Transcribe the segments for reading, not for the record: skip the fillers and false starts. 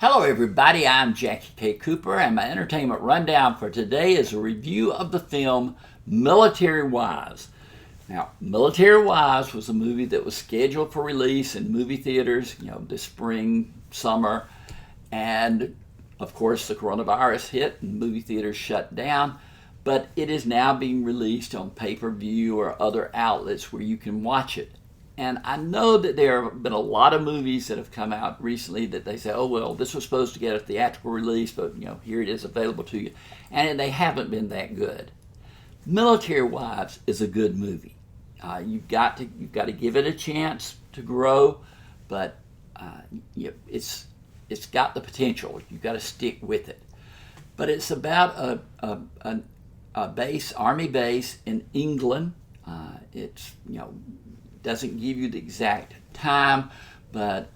Hello everybody, I'm Jackie K. Cooper, and my entertainment rundown for today is a review of the film Military Wives. Now, Military Wives was a movie that was scheduled for release in movie theaters, this spring, summer, and of course the coronavirus hit and movie theaters shut down, but it is now being released on pay-per-view or other outlets where you can watch it. And I know that there have been a lot of movies that have come out recently that they say, oh, well, this was supposed to get a theatrical release, but, here it is available to you. And they haven't been that good. Military Wives is a good movie. You've got to give it a chance to grow, but it's got the potential. You've got to stick with it. But it's about a base, army base in England. It's, doesn't give you the exact time, but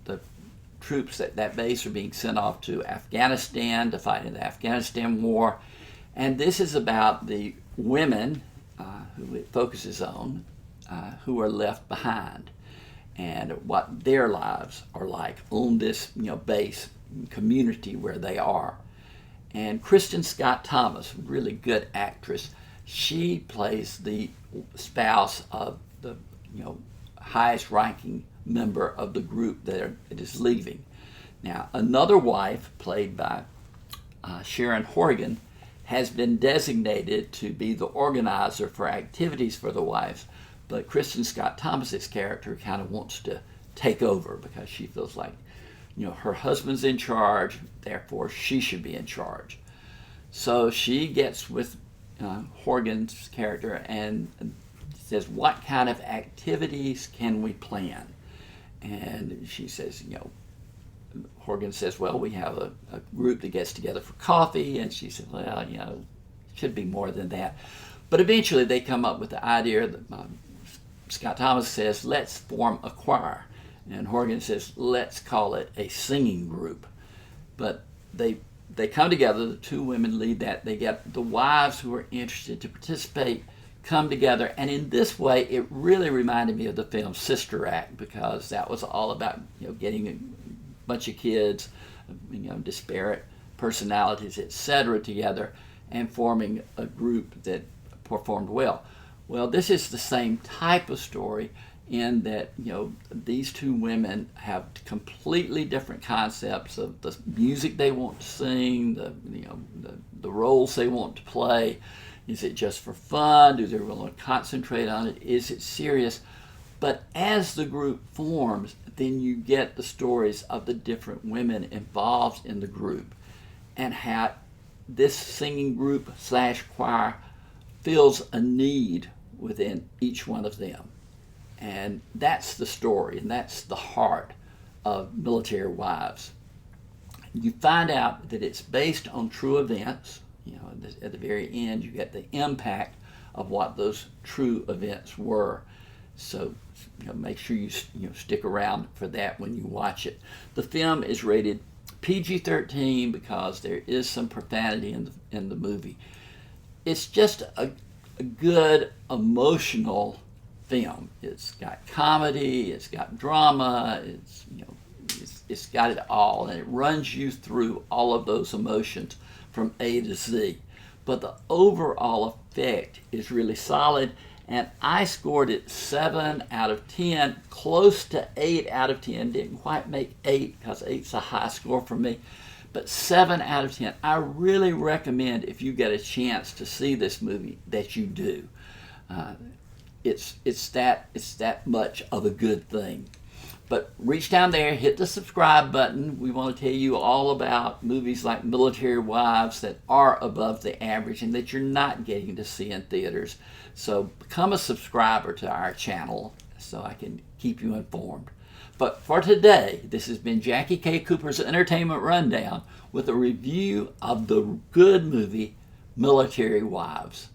the troops at that base are being sent off to Afghanistan to fight in the Afghanistan war. And this is about the women who it focuses on, who are left behind, and what their lives are like on this base community where they are. And Kristen Scott Thomas, really good actress, she plays the spouse of the highest ranking member of the group that is leaving. Now, another wife, played by Sharon Horgan, has been designated to be the organizer for activities for the wives, but Kristen Scott Thomas's character kind of wants to take over because she feels like her husband's in charge, therefore she should be in charge. So she gets with Horgan's character and says, what kind of activities can we plan? And she says, Horgan says, well, we have a group that gets together for coffee. And she said, well, it should be more than that. But eventually they come up with the idea that Scott Thomas says, let's form a choir. And Horgan says, let's call it a singing group. But they come together, the two women lead that. They get the wives who are interested to participate come together, and in this way it really reminded me of the film Sister Act, because that was all about getting a bunch of kids, disparate personalities, etc., together and forming a group that performed well. Well, this is the same type of story in that these two women have completely different concepts of the music they want to sing, the roles they want to play. Is it just for fun? Do they really want to concentrate on it? Is it serious? But as the group forms, then you get the stories of the different women involved in the group and how this singing group / choir fills a need within each one of them. And that's the story, and that's the heart of Military Wives. You find out that it's based on true events. At the very end, you get the impact of what those true events were. So, make sure you stick around for that when you watch it. The film is rated PG-13 because there is some profanity in the movie. It's just a good emotional film. It's got comedy, it's got drama, it's got it all, and it runs you through all of those emotions from A to Z. But the overall effect is really solid, and I scored it 7 out of 10, close to 8 out of 10. Didn't quite make 8 because 8's a high score for me, but 7 out of 10. I really recommend, if you get a chance to see this movie, that you do. It's that much of a good thing. But reach down there, hit the subscribe button. We want to tell you all about movies like Military Wives that are above the average and that you're not getting to see in theaters. So become a subscriber to our channel so I can keep you informed. But for today, this has been Jackie K. Cooper's Entertainment Rundown with a review of the good movie Military Wives.